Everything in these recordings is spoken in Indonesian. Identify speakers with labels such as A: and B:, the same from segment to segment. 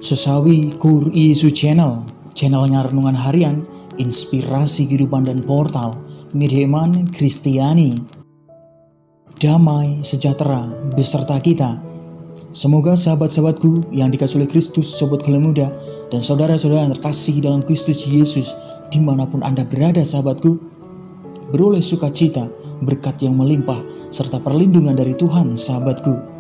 A: Sesawi Kur Yesus channelnya renungan harian, inspirasi kehidupan dan portal media iman Kristiani. Damai sejahtera beserta kita. Semoga sahabat-sahabatku yang dikasihi oleh Kristus, sobat Gala Muda, dan saudara-saudara yang terkasih dalam Kristus Yesus, dimanapun Anda berada sahabatku, beroleh sukacita, berkat yang melimpah, serta perlindungan dari Tuhan sahabatku.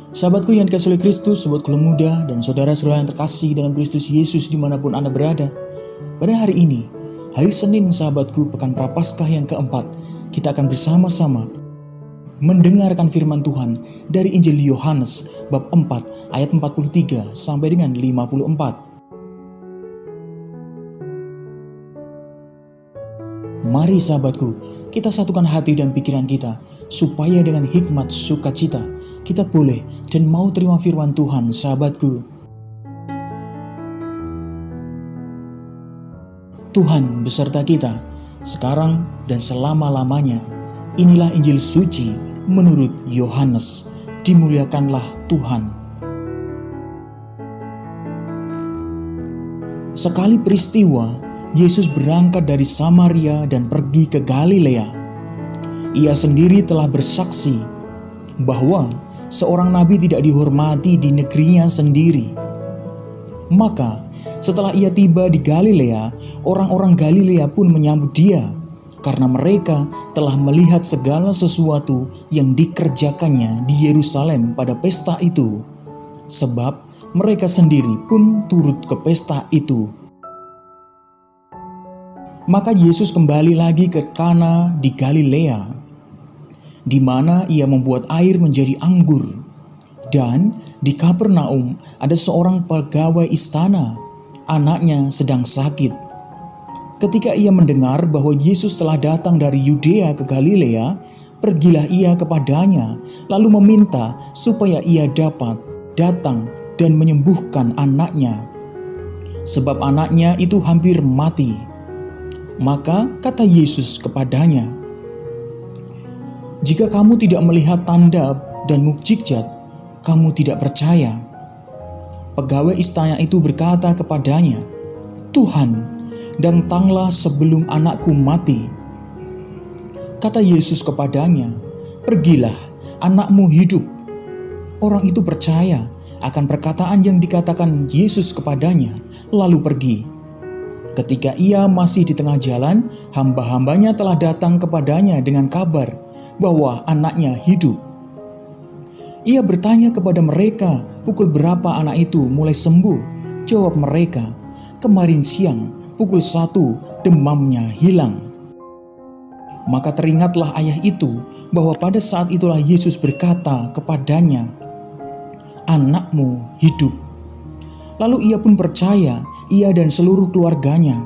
A: Sahabatku yang dikasihi oleh Kristus, sobat Gala Muda, dan saudara-saudara yang terkasih dalam Kristus Yesus dimanapun Anda berada, pada hari ini, hari Senin sahabatku, pekan Prapaskah yang keempat, kita akan bersama-sama mendengarkan firman Tuhan dari Injil Yohanes bab 4 ayat 43 sampai dengan 54. Mari sahabatku, kita satukan hati dan pikiran kita, supaya dengan hikmat sukacita, kita boleh dan mau terima firman Tuhan sahabatku. Tuhan beserta kita, sekarang dan selama-lamanya. Inilah Injil suci menurut Yohanes. Dimuliakanlah Tuhan. Sekali peristiwa, Yesus berangkat dari Samaria dan pergi ke Galilea. Ia sendiri telah bersaksi bahwa seorang nabi tidak dihormati di negerinya sendiri. Maka setelah ia tiba di Galilea, orang-orang Galilea pun menyambut dia, karena mereka telah melihat segala sesuatu yang dikerjakannya di Yerusalem pada pesta itu. Sebab mereka sendiri pun turut ke pesta itu. Maka Yesus kembali lagi ke Kana di Galilea, di mana ia membuat air menjadi anggur. Dan di Kapernaum ada seorang pegawai istana, anaknya sedang sakit. Ketika ia mendengar bahwa Yesus telah datang dari Yudea ke Galilea, pergilah ia kepadanya, lalu meminta supaya ia dapat datang dan menyembuhkan anaknya, sebab anaknya itu hampir mati. Maka kata Yesus kepadanya, "Jika kamu tidak melihat tanda dan mukjizat, kamu tidak percaya." Pegawai istana itu berkata kepadanya, "Tuhan, datanglah sebelum anakku mati." Kata Yesus kepadanya, "Pergilah, anakmu hidup." Orang itu percaya akan perkataan yang dikatakan Yesus kepadanya, lalu pergi. Ketika ia masih di tengah jalan, hamba-hambanya telah datang kepadanya dengan kabar bahwa anaknya hidup. Ia bertanya kepada mereka, pukul berapa anak itu mulai sembuh? Jawab mereka, "Kemarin siang, pukul 1, demamnya hilang." Maka teringatlah ayah itu bahwa pada saat itulah Yesus berkata kepadanya, "Anakmu hidup." Lalu ia pun percaya, ia dan seluruh keluarganya.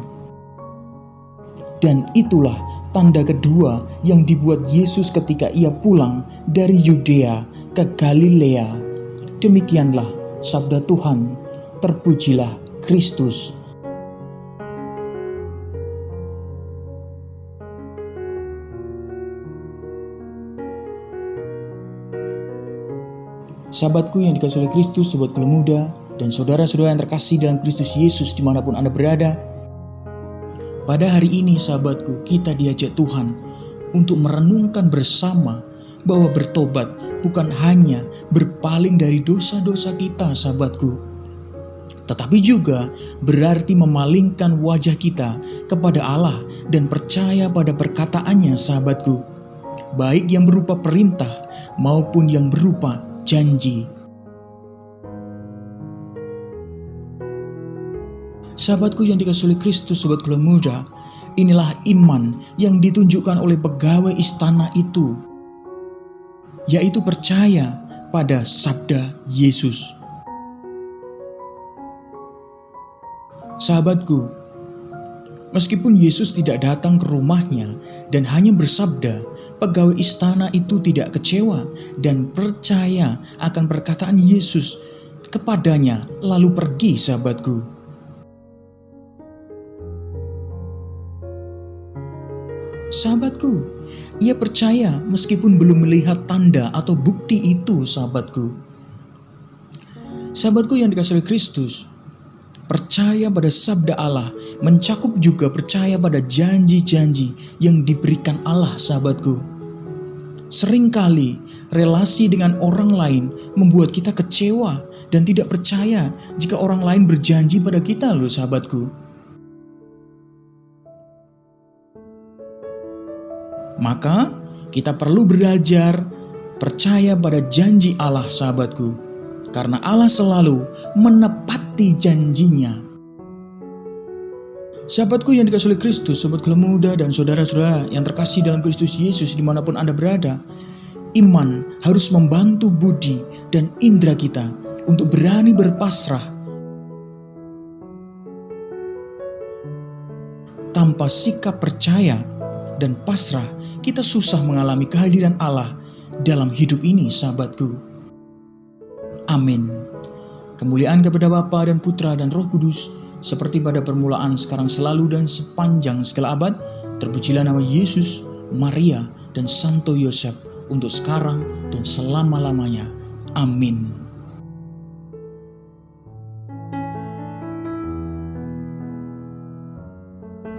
A: Dan itulah tanda kedua yang dibuat Yesus ketika ia pulang dari Yudea ke Galilea. Demikianlah sabda Tuhan. Terpujilah Kristus. Sahabatku yang dikasihi oleh Kristus, sobat Gala Muda, dan saudara-saudara yang terkasih dalam Kristus Yesus dimanapun Anda berada, pada hari ini sahabatku, kita diajak Tuhan untuk merenungkan bersama bahwa bertobat bukan hanya berpaling dari dosa-dosa kita sahabatku, tetapi juga berarti memalingkan wajah kita kepada Allah dan percaya pada perkataannya sahabatku, baik yang berupa perintah maupun yang berupa janji. Sahabatku yang dikasihi oleh Kristus, sobat Gala Muda, inilah iman yang ditunjukkan oleh pegawai istana itu, yaitu percaya pada sabda Yesus. Sahabatku, meskipun Yesus tidak datang ke rumahnya dan hanya bersabda, pegawai istana itu tidak kecewa dan percaya akan perkataan Yesus kepadanya, lalu pergi sahabatku. Sahabatku, Ia percaya meskipun belum melihat tanda atau bukti itu, sahabatku. Sahabatku yang dikasihi oleh Kristus, percaya pada sabda Allah mencakup juga percaya pada janji-janji yang diberikan Allah, sahabatku. Seringkali relasi dengan orang lain membuat kita kecewa dan tidak percaya jika orang lain berjanji pada kita loh, sahabatku. Maka kita perlu belajar percaya pada janji Allah, sahabatku, karena Allah selalu menepati janjinya. Sahabatku yang dikasihi oleh Kristus, sobat Gelem Muda dan saudara-saudara yang terkasih dalam Kristus Yesus dimanapun Anda berada, iman harus membantu budi dan indera kita untuk berani berpasrah. Tanpa sikap percaya dan pasrah, kita susah mengalami kehadiran Allah dalam hidup ini, sahabatku. Amin. Kemuliaan kepada Bapa dan Putra dan Roh Kudus, seperti pada permulaan, sekarang, selalu, dan sepanjang segala abad. Terpujilah nama Yesus, Maria, dan Santo Yosef, untuk sekarang dan selama-lamanya. Amin.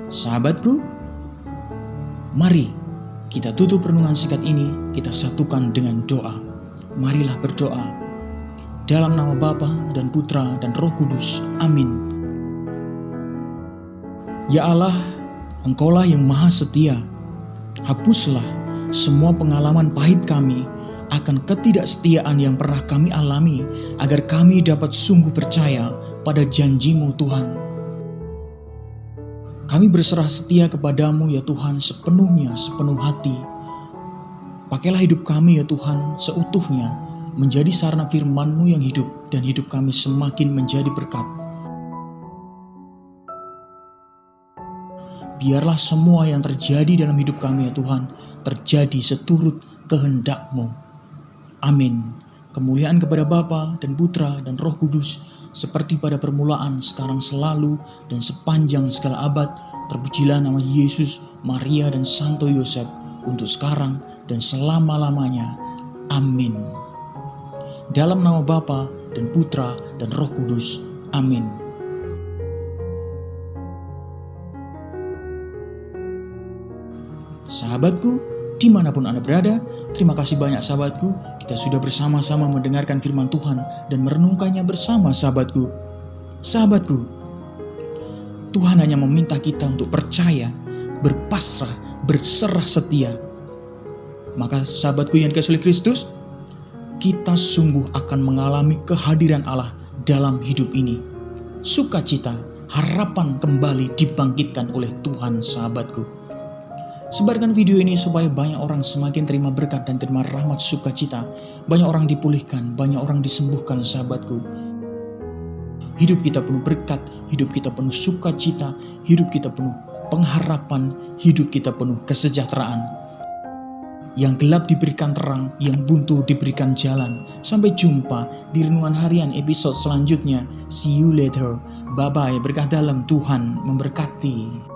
A: Sahabatku, mari kita tutup renungan singkat ini, kita satukan dengan doa. Marilah berdoa. Dalam nama Bapa dan Putra dan Roh Kudus. Amin. Ya Allah, Engkaulah yang maha setia. Hapuslah semua pengalaman pahit kami akan ketidaksetiaan yang pernah kami alami, agar kami dapat sungguh percaya pada janji-Mu, Tuhan. Kami berserah setia kepadamu ya Tuhan sepenuhnya, sepenuh hati. Pakailah hidup kami ya Tuhan seutuhnya, menjadi sarana firman-Mu yang hidup, dan hidup kami semakin menjadi berkat. Biarlah semua yang terjadi dalam hidup kami ya Tuhan, terjadi seturut kehendak-Mu. Amin. Kemuliaan kepada Bapa dan Putra dan Roh Kudus, seperti pada permulaan, sekarang, selalu, dan sepanjang segala abad. Terpujilah nama Yesus, Maria, dan Santo Yosef, untuk sekarang dan selama-lamanya. Amin. Dalam nama Bapa dan Putra dan Roh Kudus. Amin. Sahabatku, dimanapun Anda berada, terima kasih banyak sahabatku. Kita sudah bersama-sama mendengarkan firman Tuhan dan merenungkannya bersama, sahabatku. Sahabatku, Tuhan hanya meminta kita untuk percaya, berpasrah, berserah setia. Maka sahabatku yang dikasihi oleh Kristus, kita sungguh akan mengalami kehadiran Allah dalam hidup ini. Sukacita, harapan kembali dibangkitkan oleh Tuhan, sahabatku. Sebarkan video ini supaya banyak orang semakin terima berkat dan terima rahmat sukacita. Banyak orang dipulihkan, banyak orang disembuhkan, sahabatku. Hidup kita penuh berkat, hidup kita penuh sukacita, hidup kita penuh pengharapan, hidup kita penuh kesejahteraan. Yang gelap diberikan terang, yang buntu diberikan jalan. Sampai jumpa di renungan harian episode selanjutnya. See you later. Bye-bye. Berkah dalam, Tuhan memberkati.